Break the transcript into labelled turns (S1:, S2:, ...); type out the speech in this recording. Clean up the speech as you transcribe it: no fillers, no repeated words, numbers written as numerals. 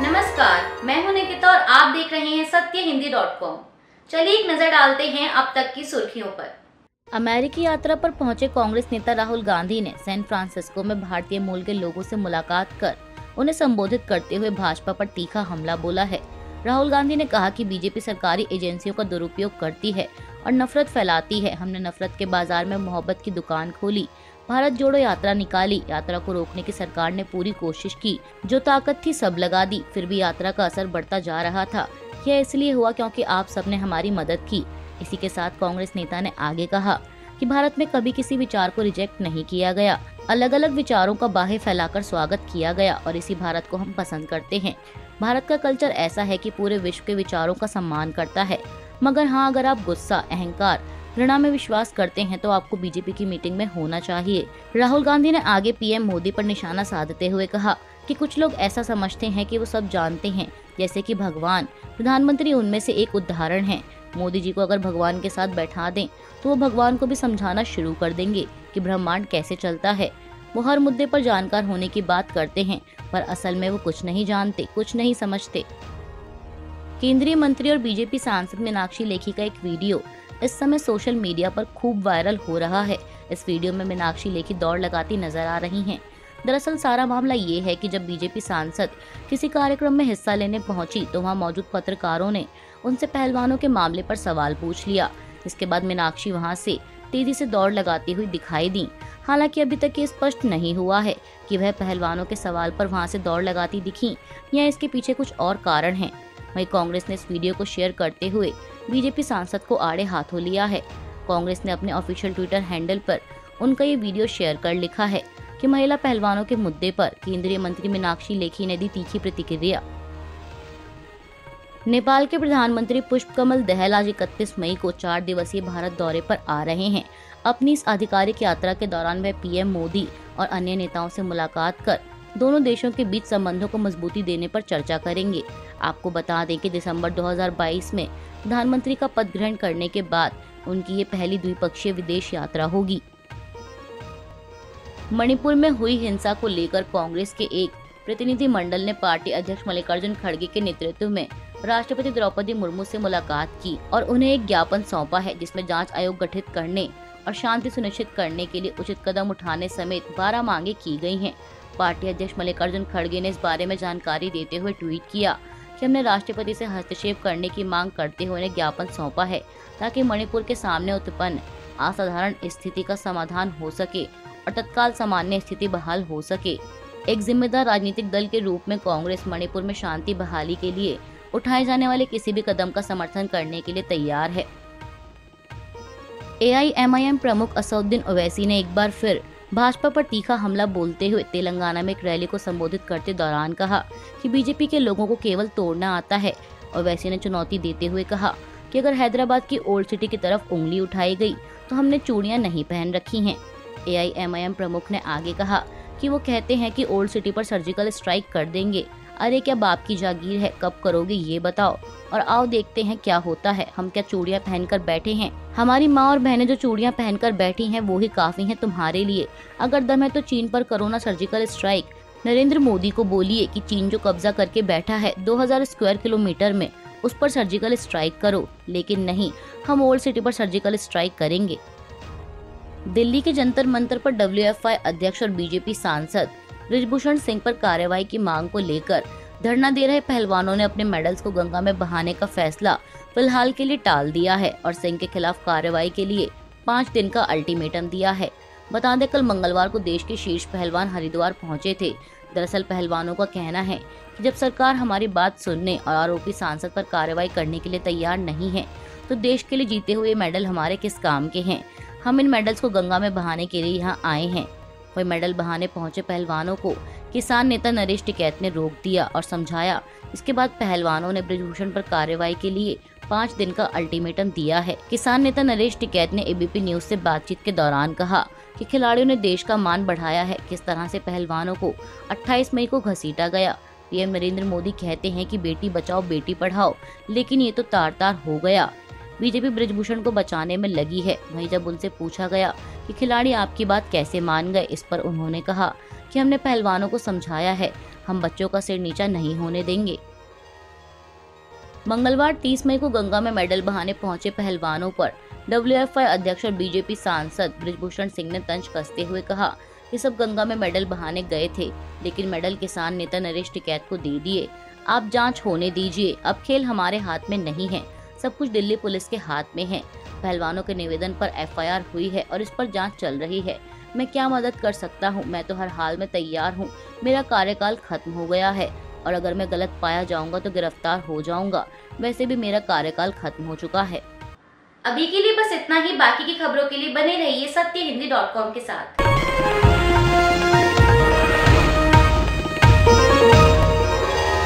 S1: नमस्कार, मैं हूं निकिता और आप देख रहे हैं सत्यहिंदी.com। चलिए एक नजर डालते हैं अब तक की सुर्खियों पर।
S2: अमेरिकी यात्रा पर पहुंचे कांग्रेस नेता राहुल गांधी ने सैन फ्रांसिस्को में भारतीय मूल के लोगों से मुलाकात कर उन्हें संबोधित करते हुए भाजपा पर तीखा हमला बोला है। राहुल गांधी ने कहा कि बीजेपी सरकारी एजेंसियों का दुरुपयोग करती है और नफरत फैलाती है। हमने नफरत के बाजार में मोहब्बत की दुकान खोली, भारत जोड़ो यात्रा निकाली। यात्रा को रोकने की सरकार ने पूरी कोशिश की, जो ताकत थी सब लगा दी, फिर भी यात्रा का असर बढ़ता जा रहा था। यह इसलिए हुआ क्योंकि आप सबने हमारी मदद की। इसी के साथ कांग्रेस नेता ने आगे कहा कि भारत में कभी किसी विचार को रिजेक्ट नहीं किया गया, अलग अलग विचारों का बाहे फैलाकर स्वागत किया गया और इसी भारत को हम पसंद करते हैं। भारत का कल्चर ऐसा है कि पूरे विश्व के विचारों का सम्मान करता है, मगर हाँ, अगर आप गुस्सा, अहंकार, घृणा में विश्वास करते हैं तो आपको बीजेपी की मीटिंग में होना चाहिए। राहुल गांधी ने आगे पीएम मोदी पर निशाना साधते हुए कहा कि कुछ लोग ऐसा समझते हैं कि वो सब जानते हैं, जैसे कि भगवान। प्रधानमंत्री उनमें से एक उदाहरण है। मोदी जी को अगर भगवान के साथ बैठा दें तो वो भगवान को भी समझाना शुरू कर देंगे कि ब्रह्मांड कैसे चलता है। वो हर मुद्दे पर जानकार होने की बात करते हैं, पर असल में वो कुछ नहीं जानते, कुछ नहीं समझते। केंद्रीय मंत्री और बीजेपी सांसद मीनाक्षी लेखी का एक वीडियो इस समय सोशल मीडिया पर खूब वायरल हो रहा है। इस वीडियो में मीनाक्षी लेखी दौड़ लगाती नजर आ रही हैं। दरअसल सारा मामला ये है कि जब बीजेपी सांसद किसी कार्यक्रम में हिस्सा लेने पहुंची तो वहां मौजूद पत्रकारों ने उनसे पहलवानों के मामले पर सवाल पूछ लिया। इसके बाद मीनाक्षी वहां से तेजी से दौड़ लगाती हुई दिखाई दी। हालांकि अभी तक ये स्पष्ट नहीं हुआ है कि वह पहलवानों के सवाल पर वहां से दौड़ लगाती दिखी या इसके पीछे कुछ और कारण है। वहीं कांग्रेस ने इस वीडियो को शेयर करते हुए बीजेपी सांसद को आड़े हाथों लिया है। कांग्रेस ने अपने ऑफिशियल ट्विटर हैंडल पर उनका ये वीडियो शेयर कर लिखा है कि महिला पहलवानों के मुद्दे पर केंद्रीय मंत्री मीनाक्षी लेखी ने दी तीखी प्रतिक्रिया। नेपाल के प्रधानमंत्री पुष्पकमल दहल आज 31 मई को 4 दिवसीय भारत दौरे पर आ रहे हैं। अपनी इस आधिकारिक यात्रा के दौरान वह पीएम मोदी और अन्य नेताओं से मुलाकात कर दोनों देशों के बीच संबंधों को मजबूती देने पर चर्चा करेंगे। आपको बता दें कि दिसंबर 2022 में प्रधानमंत्री का पद ग्रहण करने के बाद उनकी ये पहली द्विपक्षीय विदेश यात्रा होगी। मणिपुर में हुई हिंसा को लेकर कांग्रेस के एक प्रतिनिधि मंडल ने पार्टी अध्यक्ष मल्लिकार्जुन खड़गे के नेतृत्व में राष्ट्रपति द्रौपदी मुर्मू से मुलाकात की और उन्हें एक ज्ञापन सौंपा है, जिसमें जांच आयोग गठित करने और शांति सुनिश्चित करने के लिए उचित कदम उठाने समेत 12 मांगे की गई हैं। पार्टी अध्यक्ष मल्लिकार्जुन खड़गे ने इस बारे में जानकारी देते हुए ट्वीट किया कि हमने राष्ट्रपति से हस्तक्षेप करने की मांग करते हुए उन्हें ज्ञापन सौंपा है, ताकि मणिपुर के सामने उत्पन्न असाधारण स्थिति का समाधान हो सके और तत्काल सामान्य स्थिति बहाल हो सके। एक जिम्मेदार राजनीतिक दल के रूप में कांग्रेस मणिपुर में शांति बहाली के लिए उठाए जाने वाले किसी भी कदम का समर्थन करने के लिए तैयार है। AIMIM प्रमुख असदुद्दीन ओवैसी ने एक बार फिर भाजपा पर तीखा हमला बोलते हुए तेलंगाना में एक रैली को संबोधित करते दौरान कहा कि बीजेपी के लोगों को केवल तोड़ना आता है। ओवैसी ने चुनौती देते हुए कहा कि अगर हैदराबाद की ओल्ड सिटी की तरफ उंगली उठाई गई तो हमने चूड़ियां नहीं पहन रखी हैं। AIMIM प्रमुख ने आगे कहा कि वो कहते हैं कि ओल्ड सिटी पर सर्जिकल स्ट्राइक कर देंगे। अरे क्या बाप की जागीर है, कब करोगे ये बताओ, और आओ देखते हैं क्या होता है। हम क्या चूड़ियां पहनकर बैठे हैं? हमारी माँ और बहनें जो चूड़ियां पहनकर बैठी हैं वो ही काफी हैं तुम्हारे लिए। अगर दम है तो चीन पर करो ना सर्जिकल स्ट्राइक। नरेंद्र मोदी को बोलिए कि चीन जो कब्जा करके बैठा है 2000 स्क्वायर किलोमीटर में, उस पर सर्जिकल स्ट्राइक करो। लेकिन नहीं, हम ओल्ड सिटी पर सर्जिकल स्ट्राइक करेंगे। दिल्ली के जंतर मंतर पर WFI अध्यक्ष और बीजेपी सांसद बृजभूषण सिंह पर कार्रवाई की मांग को लेकर धरना दे रहे पहलवानों ने अपने मेडल्स को गंगा में बहाने का फैसला फिलहाल के लिए टाल दिया है और सिंह के खिलाफ कार्रवाई के लिए 5 दिन का अल्टीमेटम दिया है। बता दें, कल मंगलवार को देश के शीर्ष पहलवान हरिद्वार पहुंचे थे। दरअसल पहलवानों का कहना है कि जब सरकार हमारी बात सुनने और आरोपी सांसद पर कार्रवाई करने के लिए तैयार नहीं है तो देश के लिए जीते हुए मेडल हमारे किस काम के हैं। हम इन मेडल्स को गंगा में बहाने के लिए यहाँ आए हैं। वही मेडल बहाने पहुंचे पहलवानों को किसान नेता नरेश टिकैत ने रोक दिया और समझाया। इसके बाद पहलवानों ने बृजभूषण पर कार्रवाई के लिए 5 दिन का अल्टीमेटम दिया है। किसान नेता नरेश टिकैत ने ABP न्यूज से बातचीत के दौरान कहा कि खिलाड़ियों ने देश का मान बढ़ाया है। किस तरह से पहलवानों को 28 मई को घसीटा गया। पीएम नरेंद्र मोदी कहते हैं कि बेटी बचाओ बेटी पढ़ाओ, लेकिन ये तो तार तार हो गया। बीजेपी बृजभूषण को बचाने में लगी है। वहीं जब उनसे पूछा गया कि खिलाड़ी आपकी बात कैसे मान गए, इस पर उन्होंने कहा कि हमने पहलवानों को समझाया है, हम बच्चों का सिर नीचा नहीं होने देंगे। मंगलवार 30 मई को गंगा में मेडल बहाने पहुंचे पहलवानों पर WFI अध्यक्ष और बीजेपी सांसद बृजभूषण सिंह ने तंज कसते हुए कहा कि सब गंगा में मेडल बहाने गए थे, लेकिन मेडल किसान नेता नरेश टिकैत को दे दिए। आप जांच होने दीजिए, अब खेल हमारे हाथ में नहीं है, सब कुछ दिल्ली पुलिस के हाथ में है। पहलवानों के निवेदन पर FIR हुई है और इस पर जांच चल रही है। मैं क्या मदद कर सकता हूँ? मैं तो हर हाल में तैयार हूँ। मेरा कार्यकाल खत्म हो गया है और अगर मैं गलत पाया जाऊंगा तो गिरफ्तार हो जाऊंगा। वैसे भी मेरा कार्यकाल खत्म हो चुका है।
S1: अभी के लिए बस इतना ही। बाकी की खबरों के लिए बने रहिए सत्यहिंदी.com के साथ।